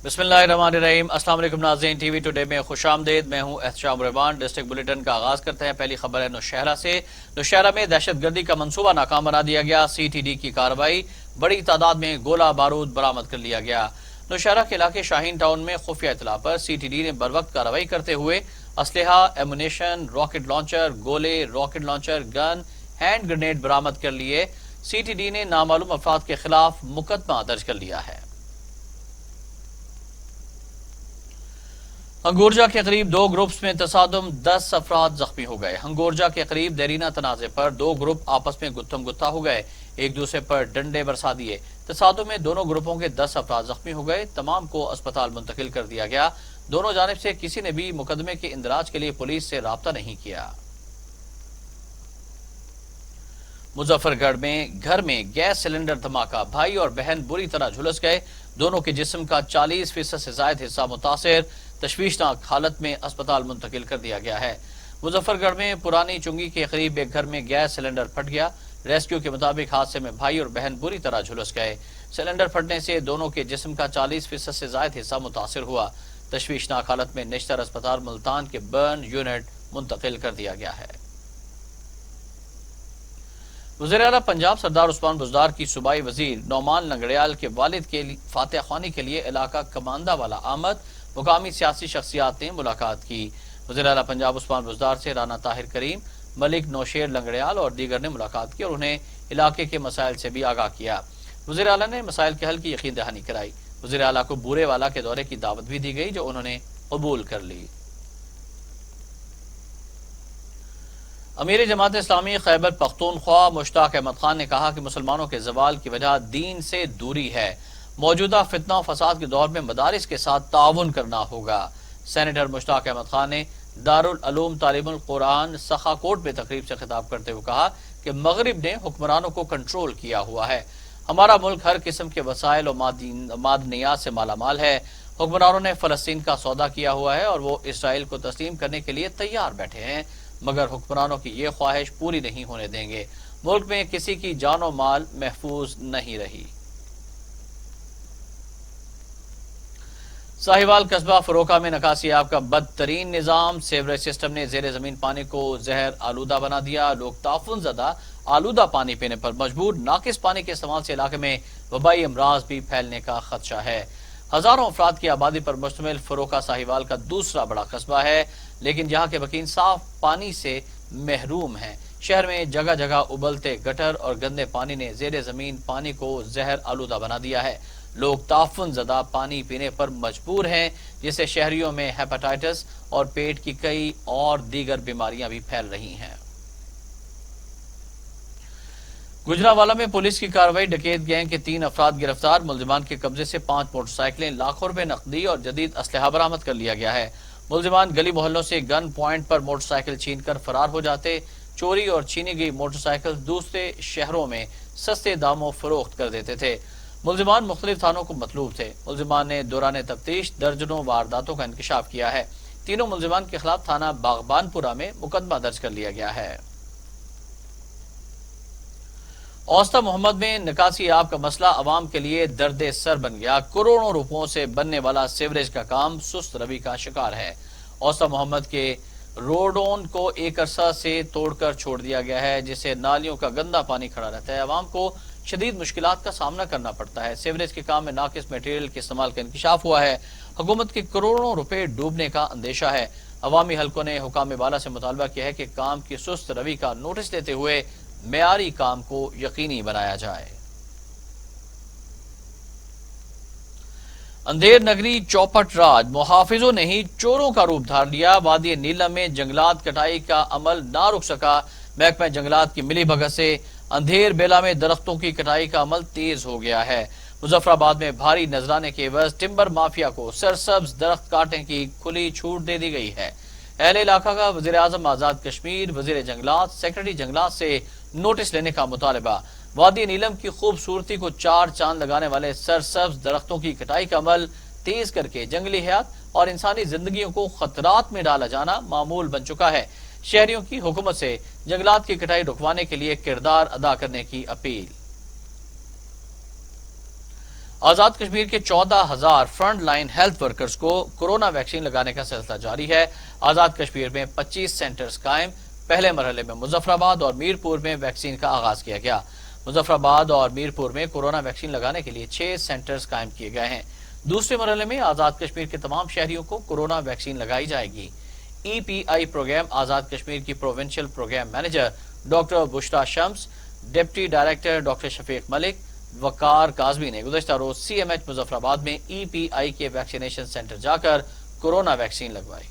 बिस्मिल्लाहिर्रहमानिर्रहीम। अस्सलाम वालेकुम नाज़रीन, टीवी टुडे में खुशामदीद। मैं हूं एहतशाम रहमान। डिस्ट्रिक्ट बुलेटिन का आगाज करते हैं। पहली खबर है नौशहरा से। नौशहरा में दहशतगर्दी का मंसूबा नाकाम बना दिया गया। CTD की कार्रवाई, बड़ी तादाद में गोला बारूद बरामद कर लिया गया। नौशहरा के इलाके शाहीन टाउन में खुफिया इतला पर CTD ने बरवक्त कार्रवाई करते हुए असलहा, एमुनेशन, रॉकेट लॉन्चर, गोले, rocket launcher, gun, hand grenade बरामद कर लिए। CTD ने नामालूम अफराद के खिलाफ मुकदमा दर्ज कर लिया है। हंगोरजा के करीब दो ग्रुप्स में तसादुम, 10 अफराद जख्मी हो गए। हंगोरजा के करीब देरीना तनाजे पर दो ग्रुप आपस में गुत्थम गुत्था हो गए, एक दूसरे पर डंडे बरसा दिए। तसादुम में दोनों ग्रुपों के 10 अफराद जख्मी हो गए। तमाम को अस्पताल मुंतकिल कर दिया गया। दोनों जानिब से किसी ने भी मुकदमे के इंदराज के लिए पुलिस से राब्ता नहीं किया। मुजफ्फरगढ़ में घर में गैस सिलेंडर धमाका, भाई और बहन बुरी तरह झुलस गए। दोनों के जिस्म का 40% से ज्यादा हिस्सा मुतासिर, तशवीशनाक हालत में अस्पताल मुंतकिल कर दिया गया है। मुजफ्फरगढ़ में पुरानी चुंगी के करीब एक घर में गैस सिलेंडर फट गया। रेस्क्यू के मुताबिक हादसे में भाई और बहन बुरी तरह झुलस गए। सिलेंडर फटने से दोनों के जिस्म का 40% से ज्यादा हिस्सा मुतासिर हुआ। तशवीशनाक हालत में निश्तर अस्पताल मुल्तान के बर्न यूनिट मुंतकिल कर दिया गया है। वज़ीर-ए-आला पंजाब सरदार उस्मान बुज़दार की सूबाई वजीर नौमान लंगड़ियाल के वालिद के फातह ख्वानी के लिए इलाका कमांदा वाला आमद। मुकामी सियासी शख्सियात ने मुलाकात की। वज़ीर-ए-आला पंजाब उस्मान बुज़दार से राना ताहिर करीम, मलिक नौशेर लंगड़ियाल और दीगर ने मुलाकात की और उन्हें इलाके के मसाइल से भी आगाह किया। वज़ीर-ए-आला ने मसाइल के हल की यकीन दहानी कराई। वज़ीर-ए-आला को बूरे वाला के दौरे की दावत भी दी गई, जो उन्होंने कबूल कर ली। अमीर जमात इस्लामी खैबर पख्तूनख्वा मुश्ताक अहमद खान ने कहा कि मुसलमानों के ज़वाल की वजह दीन से दूरी है। मौजूदा फितना फसाद के दौर में मदारिस के साथ ताउन करना होगा। सेनेटर मुश्ताक अहमद खान ने दारुल उलूम तालीमुल कुरान सखाकोट में तकरीब से खिताब करते हुए कहा कि मगरिब ने हुक्मरानों को कंट्रोल किया हुआ है। हमारा मुल्क हर किस्म के वसाइल और मादनियात से मालामाल है। हुक्मरानों ने फलस्तीन का सौदा किया हुआ है और वो इसराइल को तस्लीम करने के लिए तैयार बैठे हैं, मगर हुक्मरानों की ये ख्वाहिश पूरी नहीं होने देंगे। मुल्क में किसी की जानो माल महफूज नहीं रही। साहिवाल कस्बा फरोका में नकासी आब का बदतरीन निजाम, सेवरेज सिस्टम ने जेर जमीन पानी को जहर आलूदा बना दिया। लोग ताफुन ज़दा आलूदा पानी पीने पर मजबूर। नाकिस पानी के इस्तेमाल से इलाके में वबाई अमराज भी फैलने का खदशा है। हजारों अफराद की आबादी पर मुश्तमिल फरोका साहिवाल का दूसरा बड़ा कस्बा है, लेकिन यहाँ के वकीन साफ पानी से महरूम हैं। शहर में जगह जगह उबलते गटर और गंदे पानी ने जेर जमीन पानी को जहर आलूदा बना दिया है। लोग ताफुन ज़दा पानी पीने पर मजबूर हैं, जिससे शहरियों में हेपेटाइटिस और पेट की कई और दीगर बीमारियां भी फैल रही हैं। गुजरावाला में पुलिस की कार्रवाई, डकैत गैंग के 3 अफराद गिरफ्तार। मुलजिमान के कब्जे से 5 मोटरसाइकिलें, लाखों रुपए नकदी और जदीद असलहा बरामद कर लिया गया है। मुलजिमान गली मोहल्लों से गन पॉइंट पर मोटरसाइकिल छीन कर फरार हो जाते। चोरी और छीनी गई मोटरसाइकिल दूसरे शहरों में सस्ते दामों फरोख्त कर देते थे। मुलजिमान मुख्तलिफ थानों को मतलूब थे। मुलजिमान ने दौरान तफ्तीश दर्जनों वारदातों का इंकशाफ किया है। तीनों मुलजिमान के खिलाफ थाना बागबानपुरा में मुकदमा दर्ज कर लिया गया है। औस्ता मोहम्मद में निकासी आब का मसला अवाम के लिए दर्द सर बन गया। करोड़ों रुपयों से बनने वाला सीवरेज का काम सुस्त रवि का शिकार है। औस्ता मोहम्मद के रोडोन को एक अरसा से तोड़कर छोड़ दिया गया है, जिससे नालियों का गंदा पानी खड़ा रहता है। अवाम को शदीद मुश्किलात का सामना करना पड़ता है। सीवरेज के काम में नाकिस मटेरियल के इस्तेमाल का इंकशाफ हुआ है। हुकूमत के करोड़ों रुपए डूबने का अंदेशा है। अवामी हलकों ने हुकाम वाला से मुतालबा किया है कि काम की सुस्त रवि का नोटिस लेते हुए मेयारी काम को यकीनी बनाया जाए। अंधेर नगरी चौपट राज, मुहाफिजों ने ही चोरों का रूप धार लिया। वादी नीलम में जंगलात कटाई का अमल ना रुक सका। महकमा जंगलात की मिली भगत से अंधेर बेला में दरख्तों की कटाई का अमल तेज हो गया है। मुजफ्फराबाद में भारी नजराने के एवज टिम्बर माफिया को सरसब्ज दरख्त काटने की खुली छूट दे दी गई है। अहले इलाका का वजीर आजम आजाद कश्मीर, वजीर जंगलात, सेक्रेटरी जंगलात से नोटिस लेने का मुतालबा। वादी नीलम की खूबसूरती को 4 चांद लगाने वाले सरसब्ज दरख्तों की कटाई का अमल तेज करके जंगली हयात और इंसानी जिंदगियों को खतरात में डाला जाना मामूल बन चुका है। शहरियों की हुकूमत से जंगलात की कटाई रुकवाने के लिए किरदार अदा करने की अपील। آزاد کشمیر کے 14,000 فرنٹ لائن ہیلتھ ورکرز کو کورونا ویکسین لگانے کا سلسلہ جاری ہے۔ آزاد کشمیر میں 25 سینٹرز قائم۔ پہلے مرحلے میں مظفر آباد اور میرپور میں ویکسین کا آغاز کیا گیا۔ مظفر آباد اور میرپور میں کورونا ویکسین لگانے کے لیے 6 سینٹرز قائم کیے گئے ہیں۔ دوسرے مرحلے میں آزاد کشمیر کے تمام شہریوں کو کورونا ویکسین لگائی جائے گی۔ ای پی آئی پروگرام آزاد کشمیر کی پروونشل پروگرام مینیجر ڈاکٹر بشرا شمس، ڈپٹی ڈائریکٹر ڈاکٹر شفیق ملک، وقار کاظمی نے گزشتہ روز سی ایم ایچ مظفر آباد میں ای پی آئی کے ویکسینیشن سینٹر جا کر کورونا ویکسین لگوائی۔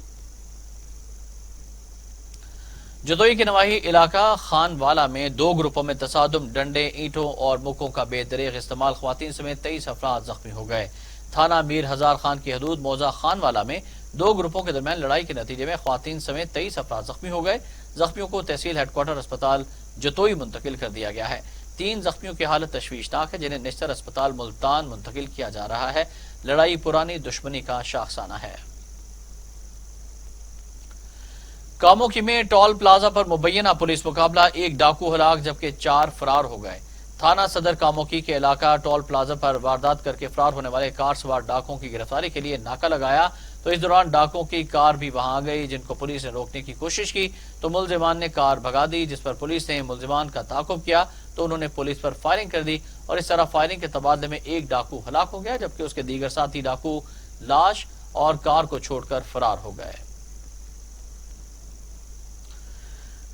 جدوئی کے نواحی علاقہ خان والا میں 2 گروپوں میں تصادم، ڈنڈے، اینٹوں اور مکوں کا بے دریغ استعمال، خواتین سمیت 23 افراد زخمی ہو گئے۔ تھانہ میر ہزار خان کی حدود موضع خان والا میں 2 گروپوں کے درمیان لڑائی کے نتیجے میں خواتین سمیت 23 افراد زخمی ہو گئے۔ زخمیوں کو تحصیل ہیڈ کوارٹر اسپتال جتوئی منتقل کر دیا گیا ہے۔ 3 زخمیوں کی حالت تشویشناک ہے جنہیں نشتر اسپتال ملتان منتقل کیا جا رہا ہے۔ لڑائی پرانی دشمنی کا شاخسانہ ہے۔ کاموکی میں ٹول پلازا پر مبینہ پولیس مقابلہ، 1 ڈاکو ہلاک جبکہ 4 فرار ہو گئے۔ تھانہ صدر کاموکی کے علاقہ ٹول پلازا پر واردات کر کے فرار ہونے والے کار سوار ڈاکوں کی گرفتاری کے لیے ناکہ لگایا تو اس دوران ڈاکوں کی کار بھی وہاں آ گئی، جن کو پولیس نے روکنے کی کوشش کی تو ملزمان نے کار بھگا دی، جس پر پولیس نے ملزمان کا تعاقب کیا تو انہوں نے پولیس پر فائرنگ کر دی اور اس طرح فائرنگ کے تبادلے میں 1 ڈاکو ہلاک ہو گیا جبکہ اس کے دیگر ساتھی ڈاکو لاش اور کار کو چھوڑ کر فرار ہو گئے۔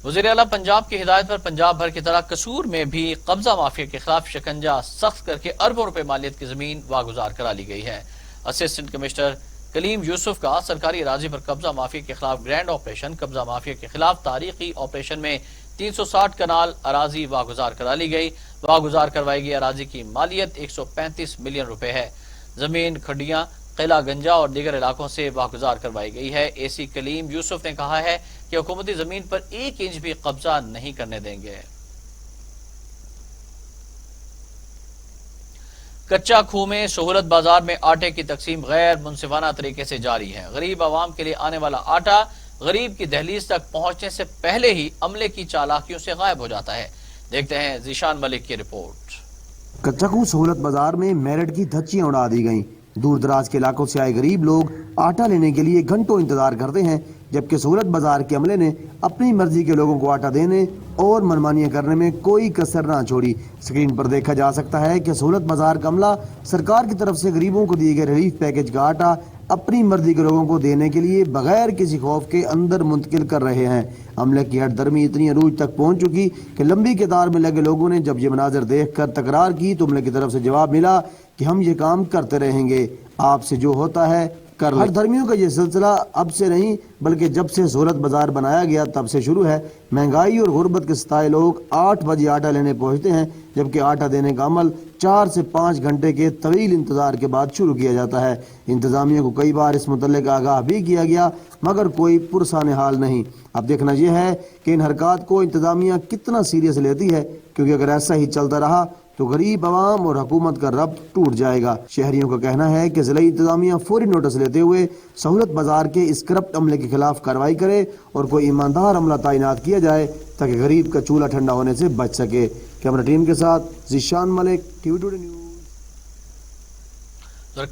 وزیر اعلیٰ پنجاب کی ہدایت پر پنجاب بھر کی طرح قصور میں بھی قبضہ مافیا کے خلاف شکنجہ سخت کر کے اربوں روپے مالیت کی زمین واگزار کرا لی گئی ہے۔ اسسٹنٹ کمشنر کلیم یوسف کا سرکاری اراضی پر قبضہ مافیا کے خلاف گرینڈ آپریشن، قبضہ مافیا کے خلاف تاریخی آپریشن میں 360 کنال اراضی واگزار کرا لی گئی۔ واگزار کروائی گئی اراضی کی مالیت 135 ملین روپے ہے۔ زمین کھڈیاں، قلعہ گنجا اور دیگر علاقوں سے واگزار کروائی گئی ہے۔ اے سی کلیم یوسف نے کہا ہے کہ حکومتی زمین پر 1 انچ بھی قبضہ نہیں کرنے دیں گے۔ کچا کھو میں سہولت بازار میں آٹے کی تقسیم غیر منصفانہ طریقے سے جاری ہے۔ غریب عوام کے لیے آنے والا آٹا غریب کی دہلیز تک پہنچنے سے پہلے ہی عملے کی چالاکیوں سے غائب ہو جاتا ہے۔ دیکھتے ہیں ذیشان ملک کی رپورٹ۔ کچا کھو سہولت بازار میں میرٹ کی دھچیاں اڑا دی گئیں۔ دور دراز کے علاقوں سے آئے غریب لوگ آٹا لینے کے لیے گھنٹوں انتظار کرتے ہیں، جبکہ سہولت بازار کے عملے نے اپنی مرضی کے لوگوں کو آٹا دینے اور منمانیاں کرنے میں کوئی کسر نہ چھوڑی۔ سکرین پر دیکھا جا سکتا ہے کہ سہولت بازار کا عملہ سرکار کی طرف سے غریبوں کو دیے گئے ریلیف پیکج کا آٹا اپنی مرضی کے لوگوں کو دینے کے لیے بغیر کسی خوف کے اندر منتقل کر رہے ہیں۔ عملے کی ہٹ درمی اتنی عروج تک پہنچ چکی کہ لمبی قطار میں لگے لوگوں نے جب یہ مناظر دیکھ کر تکرار کی تو عملے کی طرف سے جواب ملا کہ ہم یہ کام کرتے رہیں گے، آپ سے جو ہوتا ہے کر لیں۔ ہٹ دھرمیوں کا یہ سلسلہ اب سے نہیں بلکہ جب سے سہولت بازار بنایا گیا تب سے شروع ہے۔ مہنگائی اور غربت کے ستائے لوگ 8 بجے آٹا لینے پہنچتے ہیں، جبکہ آٹا دینے کا عمل 4 سے 5 گھنٹے کے طویل انتظار کے بعد شروع کیا جاتا ہے۔ انتظامیہ کو کئی بار اس متعلق آگاہ بھی کیا گیا مگر کوئی پرسان حال نہیں۔ اب دیکھنا یہ ہے کہ ان حرکات کو انتظامیہ کتنا سیریس لیتی ہے، کیونکہ اگر ایسا ہی چلتا رہا تو غریب عوام اور حکومت کا ربط ٹوٹ جائے گا۔ شہریوں کا کہنا ہے کہ ضلعی انتظامیہ فوری نوٹس لیتے ہوئے سہولت بازار کے اس کرپٹ عملے کے خلاف کارروائی کرے اور کوئی ایماندار عملہ تعینات کیا جائے تاکہ غریب کا چولہا ٹھنڈا ہونے سے بچ سکے۔ کیمرہ ٹیم کے ساتھ Zeeshan Malik, T V today news.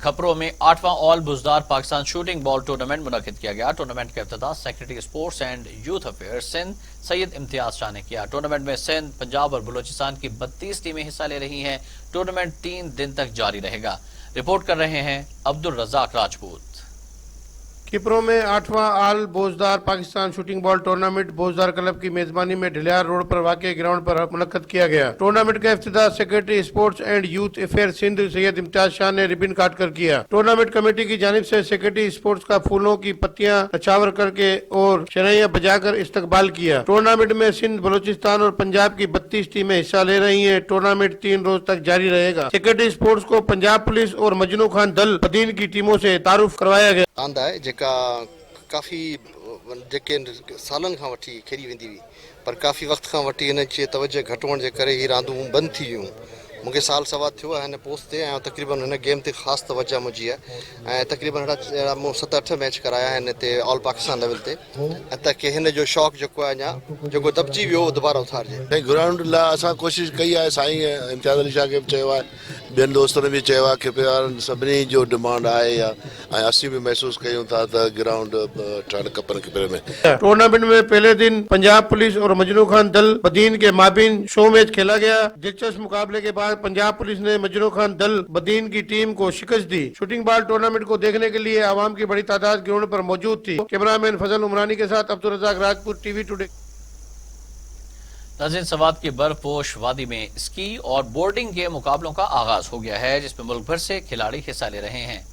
کھپروں میں 8واں all Buzdar Pakistan shooting ball tournament منعقد کیا گیا۔ ٹورنامنٹ کا افتتاح secretary sports and youth affair Sindh Syed Imtiaz Shah نے کیا۔ ٹورنامنٹ میں سندھ، پنجاب اور بلوچستان کی 32 ٹیمیں حصہ لے رہی ہیں۔ ٹورنامنٹ 3 دن تک جاری رہے گا۔ رپورٹ کر رہے ہیں عبدالرزاق راجپوت۔ کھپروں میں 8واں آل Buzdar Pakistan shooting ball tournament Buzdar club کی میزبانی میں ڈھلیار روڈ پر واقع گراؤنڈ پر منعقد کیا گیا۔ ٹورنامنٹ کا افتتاح secretary sports and youth affair Sindh Syed Imtiaz Shah نے ربن کاٹ کر کیا۔ ٹورنامنٹ کمیٹی کی جانب سے سیکرٹری اسپورٹس کا پھولوں کی پتیاں نچھاور کر کے اور شرائیاں بجا کر استقبال کیا۔ ٹورنامنٹ میں سندھ، بلوچستان اور پنجاب کی 32 ٹیمیں حصہ لے رہی ہیں۔ ٹورنامنٹ 3 روز تک جاری رہے گا۔ سیکرٹری اسپورٹس کو پنجاب پولیس اور مجنو خان دل بدین کی ٹیموں سے تعارف کروایا گیا۔ کافی جے سالن کا وٹھی کھیلی ویندی ہوئی پر کافی وقت کا وٹھی ان جی توجہ گھٹ ہونے کے کرے ہی راندوں بند تھی ویوں۔ مجھے سال سوا تھو ہے پوسٹ تے تقریباً ان گیم تے خاص توجہ مجھے ہے۔ تقریباً 7-8 میچ کرایا ہیں تے آل پاکستان لیول تے تاکہ ان جو شوق جو ہے جو دبجی ویو دوبارہ اتھار جائے۔ گراؤنڈ لا اساں کوشش کئی ہے، سائیں امتیاز علی شاہ کے چیو ہے ॿियनि दोस्तनि बि चयो आहे की प्यार सभिनी जो डिमांड आहे या ऐं असीं बि महसूसु कयूं था त ग्राउंड ठहणु खपनि खेपरे में। टूर्नामेंट में पहले दिन पंजाब पुलिस और मजनू खान दल बदीन के माबिन शो मैच खेला गया। दिलचस्प मुकाबले के बाद पंजाब पुलिस ने मजनू खान दल बदीन की टीम को शिकस्त दी। शूटिंग बॉल टूर्नामेंट को देखने के लिए आवाम की बड़ी तादाद ग्राउंड पर मौजूद थी। कैमरामैन फजल उमरानी के साथ अब्दुल रज़ाक राजपूत, टीवी टुडे। नाज़रीन, सवात की बर्फपोश वादी में स्की और बोर्डिंग के मुकाबलों का आगाज हो गया है, जिसमें मुल्क भर से खिलाड़ी हिस्सा ले रहे हैं।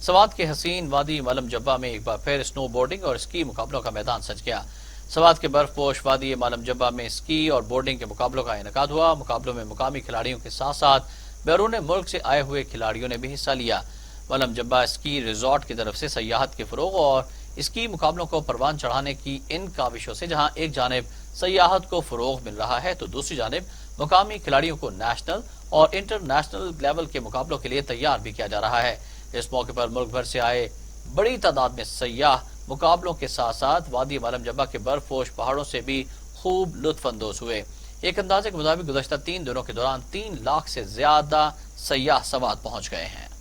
सवात के हसीन वादी मालम जब्बा में एक बार फिर स्नो बोर्डिंग और स्की मुकाबलों का मैदान सज गया। सवात के बर्फपोश वादी मालम जब्बा में स्की और बोर्डिंग के मुकाबलों का इनेकाद हुआ। मुकाबलों में मुकामी खिलाड़ियों के साथ साथ बैरून मुल्क से आए हुए खिलाड़ियों ने भी हिस्सा लिया। मालम जब्बा स्की रिजॉर्ट की तरफ से सयाहत के फरोग और स्की मुकाबलों को परवान चढ़ाने की इन काविशों से जहां एक जानिब सयाहत को फरोग मिल रहा है तो दूसरी जानिब मुकामी खिलाड़ियों को नेशनल और इंटरनेशनल लेवल के मुकाबलों के लिए तैयार भी किया जा रहा है। इस मौके पर मुल्क भर से आए बड़ी तादाद में सयाह मुकाबलों के साथ साथ वादी मालम जब्बा के बर्फपोश पहाड़ों से भी खूब लुत्फ अंदोज हुए। एक अंदाजे के मुताबिक गुज़श्ता 3 दिनों के दौरान 3 लाख से ज्यादा सयाह सवात पहुंच गए हैं।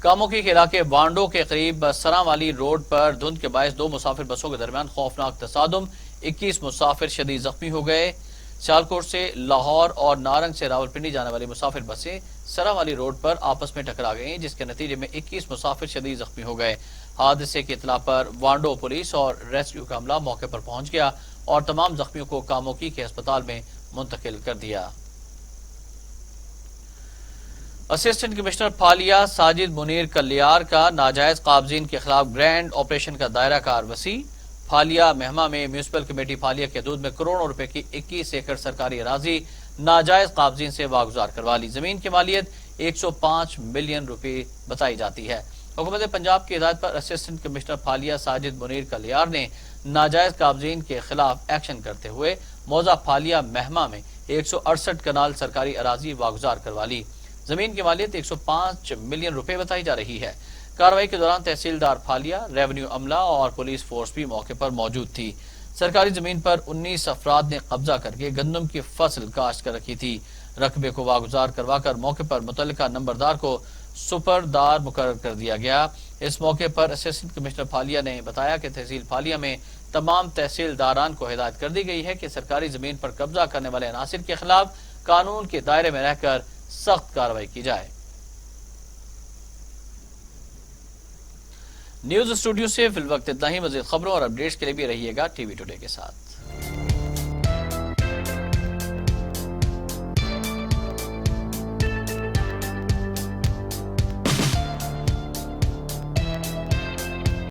कामोकी के इलाके वांडो के करीब सरावाली रोड पर धुंध के बायस 2 मुसाफिर बसों के दरमियान खौफनाक तसादुम, 21 मुसाफिर शदीद जख्मी हो गए। सियालकोट से लाहौर और नारंग से रावलपिंडी जाने वाली मुसाफिर बसें सरावाली रोड पर आपस में टकरा गईं, जिसके नतीजे में 21 मुसाफिर शदीद जख्मी हो गए। हादसे की इतला पर वांडो पुलिस और रेस्क्यू का अमला मौके पर पहुंच गया और तमाम जख्मियों को कामोकी के अस्पताल में मुंतकिल कर दिया। असिस्टेंट कमिश्नर फालिया साजिद मुनीर कलियार का नाजायज काबजीन के खिलाफ ग्रैंड ऑपरेशन का दायरा कार वसी। फालिया महमा में म्यूनिसिपल कमेटी फालिया के हदूद में करोड़ों रुपए की 21 एकड़ सरकारी अराजी नाजायज काबजीन से वागुजार करवा ली। जमीन की मालियत 105 मिलियन रुपए बताई जाती है। हुकूमत पंजाब की हिदायत पर असिस्टेंट कमिश्नर फालिया साजिद मुनीर कलियार ने नाजायज काबजीन के खिलाफ एक्शन करते हुए मौजा फालिया महमा में 168 कनाल सरकारी अराजी वागुजार करवा ली। जमीन की मालियत 105 मिलियन रुपए बताई जा रही है। कार्रवाई के दौरान तहसीलदार फालिया, रेवेन्यू अमला और पुलिस फोर्स भी मौके पर मौजूद थी। सरकारी जमीन पर 19 अफराद ने कब्जा करके गंदम की फसल काश्त कर रखी थी। रकबे को वागुजार करवाकर मौके पर मुतल्लिका नंबरदार को सुपरदार मुकर्रर कर दिया गया। इस मौके पर असिस्टेंट कमिश्नर फालिया ने बताया कि तहसील फालिया में तमाम तहसीलदारान को हिदायत कर दी गई है कि सरकारी जमीन पर कब्जा करने वाले अनासिर के खिलाफ कानून के दायरे में रहकर सख्त कार्रवाई की जाए। न्यूज स्टूडियो से फिल वक्त इतना ही। मजीद खबरों और अपडेट्स के लिए भी रहिएगा टीवी टुडे के साथ।